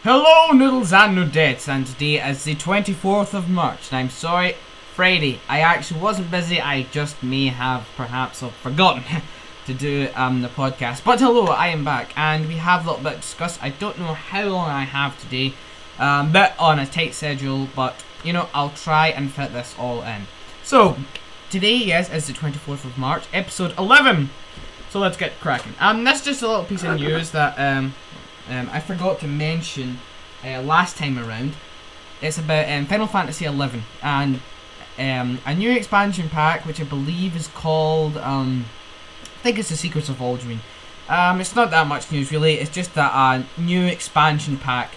Hello noodles and nudettes, and today is the 24th of March, and I'm sorry, Friday. I actually wasn't busy, I just may have perhaps forgotten to do the podcast. But hello, I am back, and we have a little bit to discuss. I don't know how long I have today, bit on a tight schedule, but you know, I'll try and fit this all in. So, today, yes, is the 24th of March, episode 11. So let's get cracking. That's just a little piece of news that I forgot to mention last time around. It's about Final Fantasy XI and a new expansion pack, which I believe is called, I think it's the Secrets of Aldrin. It's not that much news really, it's just that a new expansion pack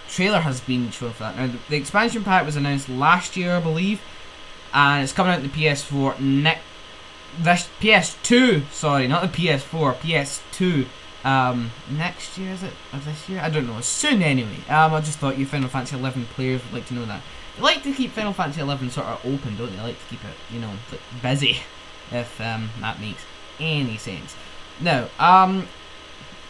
trailer has been shown for that. Now, the expansion pack was announced last year, I believe, and it's coming out on the PS4 this PS2, sorry, not the PS4, PS2. Next year, is it? Or this year? I don't know. Soon anyway. I just thought you Final Fantasy XI players would like to know that. They like to keep Final Fantasy XI sort of open, don't they? They like to keep it, you know, like busy, if that makes any sense. Now,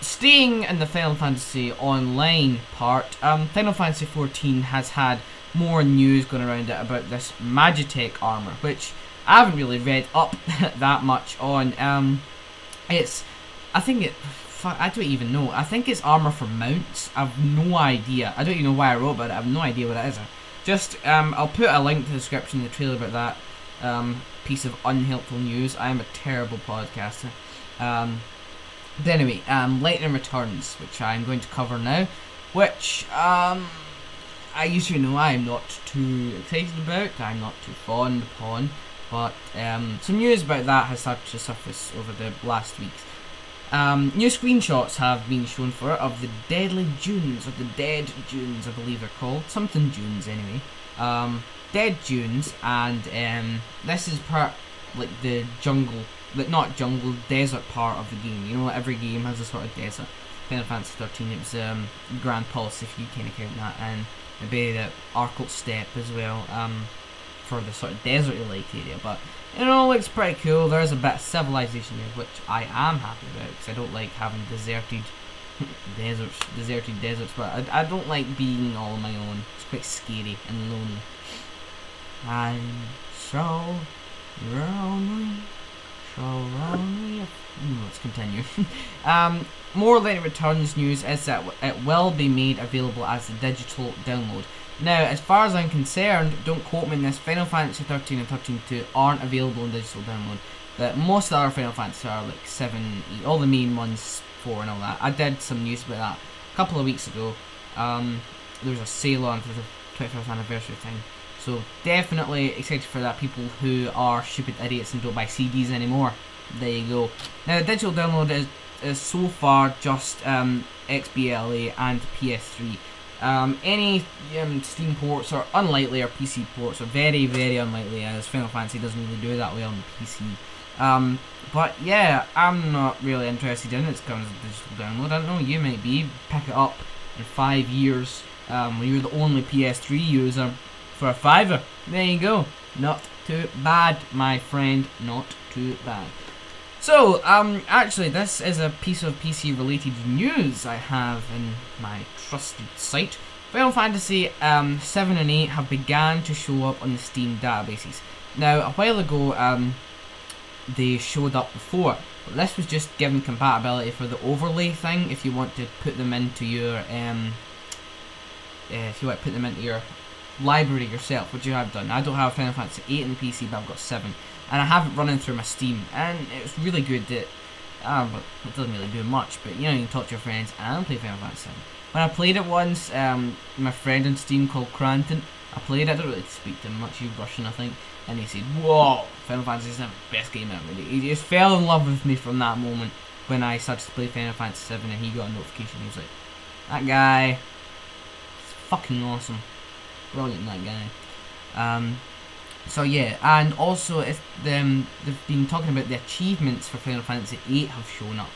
staying in the Final Fantasy Online part, Final Fantasy XIV has had more news going around it about this Magitek armour, which I haven't really read up that much on. I don't even know. I think it's armour for mounts. I've no idea. I don't even know why I wrote about it. I have no idea what it is. Just, I'll put a link to the description in the trailer about that piece of unhelpful news. I am a terrible podcaster. But anyway, Lightning Returns, which I'm going to cover now, which, I usually know I'm not too excited about. I'm not too fond upon. But some news about that has started to surface over the last weeks. New screenshots have been shown for it of the Deadly Dunes, or the Dead Dunes, I believe they're called. Something Dunes, anyway. Dead Dunes, and this is part, like, the jungle, like, not jungle, desert part of the game. You know, every game has a sort of desert. Final Fantasy 13, it was Grand Pulse, if you kind of count that, and maybe the Arkle Steppe as well. For the sort of desert-like area, but you know, it looks pretty cool. There's a bit of civilization there, which I am happy about, because I don't like having deserted deserts, but I don't like being all on my own. It's quite scary and lonely. I'm so lonely, let's continue. More Lightning Returns news is that it will be made available as a digital download. Now, as far as I'm concerned, don't quote me on this, Final Fantasy 13 and 13-2 aren't available in digital download. But most of the other Final Fantasy are like 7, 8, all the main ones, 4 and all that. I did some news about that a couple of weeks ago. There was a sale on for the 25th anniversary thing. So definitely excited for that, people who are stupid idiots and don't buy CDs anymore. There you go. Now, the digital download is so far just XBLA and PS3. Any Steam ports are unlikely, or PC ports are very, very unlikely, as Final Fantasy doesn't really do that well on the PC. But yeah, I'm not really interested in it. It's coming as a digital download. I don't know, you might be. Pick it up in 5 years when you're the only PS3 user for a $5. There you go. Not too bad, my friend. Not too bad. So, actually, this is a piece of PC-related news I have in my trusted site. Final Fantasy 7 and 8 have began to show up on the Steam databases. Now, a while ago, they showed up before, but this was just given compatibility for the overlay thing. If you want to put them into your, library yourself, which you have done. I don't have Final Fantasy 8 on the PC, but I've got 7. And I have it running through my Steam, and it's really good that, it doesn't really do much, but you know, you can talk to your friends and play Final Fantasy 7. When I played it once, my friend on Steam called Cranton, I played it, I don't really speak to him much, he was Russian I think, and he said, whoa, Final Fantasy 7, best game ever. He just fell in love with me from that moment, when I started to play Final Fantasy 7 and he got a notification, he was like, that guy, is fucking awesome, brilliant that guy. So yeah, and also if they've been talking about the achievements for Final Fantasy VIII have shown up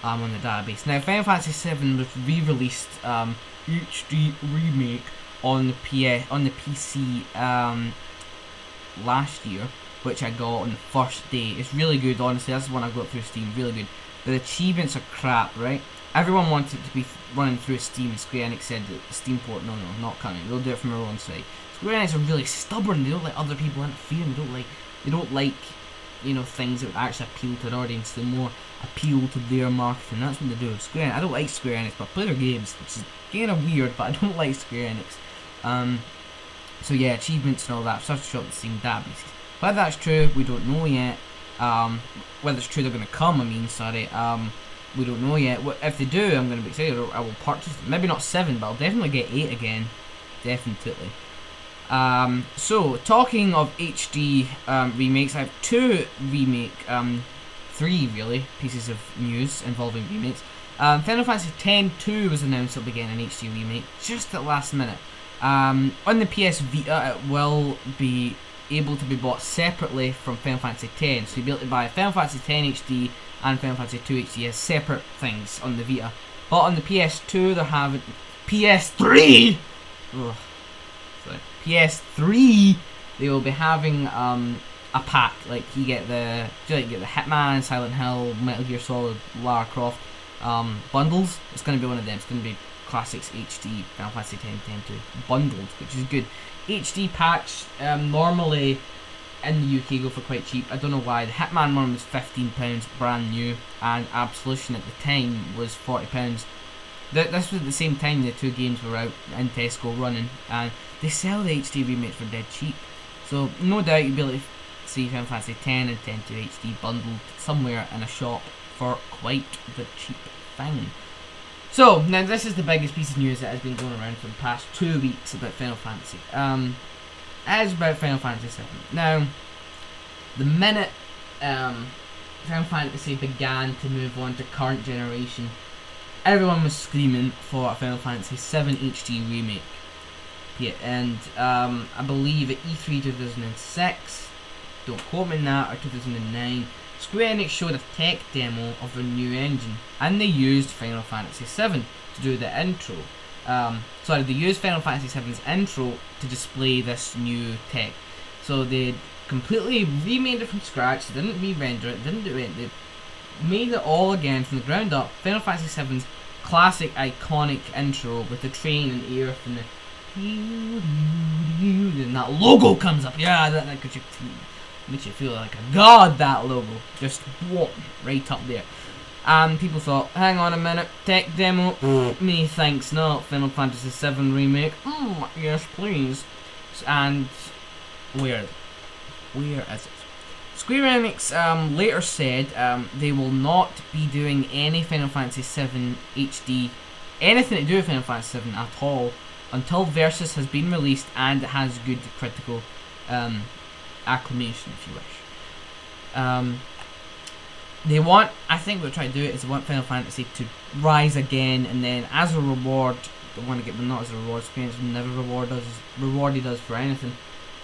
on the database. Now, Final Fantasy VII was re-released HD remake on the PC last year, which I got on the first day. It's really good, honestly. That's the one I got through Steam, really good. The achievements are crap, right? Everyone wanted it to be running through Steam, and Square Enix said that the Steam port, no, not coming. They'll do it from their own site. Square Enix are really stubborn. They don't let other people interfere. They don't like, you know, things that would actually appeal to an audience. They more appeal to their marketing. That's what they do. Square Enix, I don't like Square Enix, but I play their games, which is kind of weird. But I don't like Square Enix. So yeah, achievements and all that. I've started to shop the Steam databases. Whether that's true, we don't know yet. Whether it's true they're going to come, we don't know yet. If they do, I'm going to be excited. I will purchase them. Maybe not 7, but I'll definitely get 8 again. Definitely. So, talking of HD remakes, I have 2 remake, 3 really, pieces of news involving remakes. Final Fantasy X-2 was announced it'll be getting an HD remake, just at the last minute. On the PS Vita, it will be able to be bought separately from Final Fantasy X. So you'll be able to buy Final Fantasy X HD and Final Fantasy 2 HD as separate things on the Vita. But on the PS2, they're having PS3. Ugh. Sorry. PS3. They will be having a pack. Like you get the Hitman, Silent Hill, Metal Gear Solid, Lara Croft bundles. It's going to be one of them. It's going to be Classics HD Final Fantasy X-2 bundled, which is good. HD packs normally in the UK go for quite cheap. I don't know why. The Hitman one was £15 brand new, and Absolution at the time was £40. This was at the same time the 2 games were out in Tesco running, and they sell the HD remakes for dead cheap. So no doubt you'll be able to see Final Fantasy X and X-2 HD bundled somewhere in a shop for quite the cheap thing. So, now this is the biggest piece of news that has been going around for the past 2 weeks about Final Fantasy. It is about Final Fantasy VII. Now, the minute Final Fantasy began to move on to current generation, everyone was screaming for a Final Fantasy VII HD remake. Yeah, and I believe at E3 2006, don't quote me on that, or 2009, Square Enix showed a tech demo of their new engine, and they used Final Fantasy VII to do the intro. They used Final Fantasy VII's intro to display this new tech. So they completely remade it from scratch, they didn't re-render it, didn't do it, they made it all again from the ground up. Final Fantasy VII's classic, iconic intro with the train and the earth and the and that logo comes up. Yeah, that makes you feel like a god, that logo. Just whoop, right up there. And people thought, hang on a minute, tech demo? Me thanks not. Final Fantasy VII remake? Yes please. And where is it? Square Enix later said they will not be doing any Final Fantasy VII HD, anything to do with Final Fantasy VII at all, until Versus has been released and it has good critical acclamation, if you wish. I think what they're trying to do is they want Final Fantasy to rise again, and then as a reward, they want to get, but not as a reward, Square Enix will never rewarded us for anything.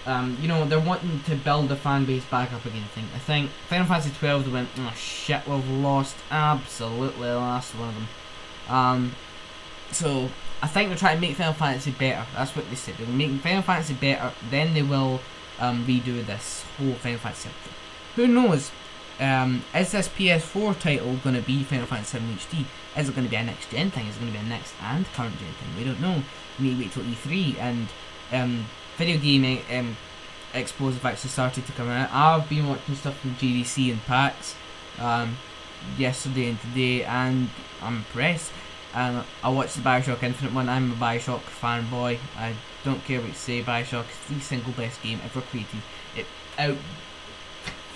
You know, they're wanting to build the fan base back up again. I think Final Fantasy 12 they went, oh shit, we've lost, absolutely lost one of them. So I think they're trying to make Final Fantasy better. That's what they said. They're making Final Fantasy better, then they will redo this whole Final Fantasy. Who knows? Is this PS4 title going to be Final Fantasy VII HD? Is it going to be a next gen thing? Is it going to be a next and current gen thing? We don't know. We need to wait till E3 and video game expos have actually started to come out. I've been watching stuff from GDC and PAX yesterday and today, and I'm impressed. I watched the Bioshock Infinite one. I'm a Bioshock fanboy. I don't care what you say. Bioshock is the single best game ever created. It out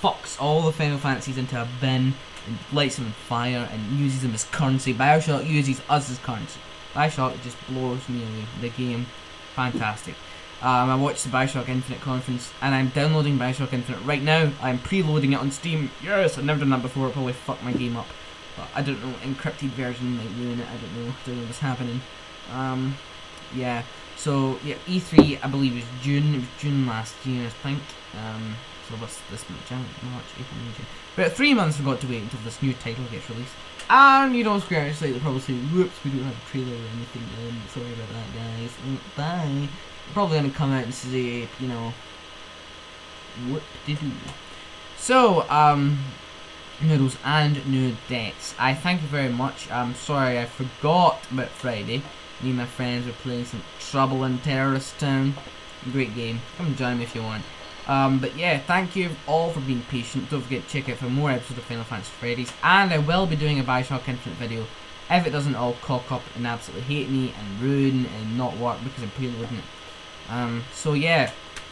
fucks all the Final Fantasies into a bin and lights them on fire and uses them as currency. Bioshock uses us as currency. Bioshock just blows me away. The game, fantastic. I watched the Bioshock Infinite conference, and I'm downloading Bioshock Infinite right now. I'm preloading it on Steam. Yes, I've never done that before. It'll probably fuck my game up. But I don't know, encrypted version might ruin it. I don't know what's happening. Yeah. So yeah, E3 I believe was June. It was June last year, I think. So what's this month? March, April, May, June. About 3 months we've got to wait until this new title gets released. And you know, Square Enix they'll probably say, whoops, we don't have a trailer or anything. Sorry about that, guys. Bye. They're probably gonna come out and say, you know, whoop-de-doo. So noodles and new decks. I thank you very much. I'm sorry I forgot about Friday. Me and my friends were playing some Trouble in Terrorist Town. Great game. Come join me if you want. But yeah, thank you all for being patient. Don't forget to check out for more episodes of Final Fantasy Freddy's. And I will be doing a Bioshock Infinite video if it doesn't all cock up and absolutely hate me and ruin and not work because I'm preloading it. So yeah,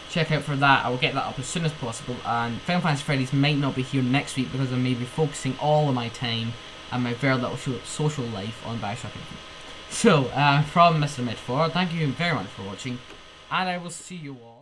check out for that. I will get that up as soon as possible. And Final Fantasy Freddy's might not be here next week because I may be focusing all of my time and my very little social life on Bioshock Infinite. So, from Mr. Metaphor, thank you very much for watching, and I will see you all.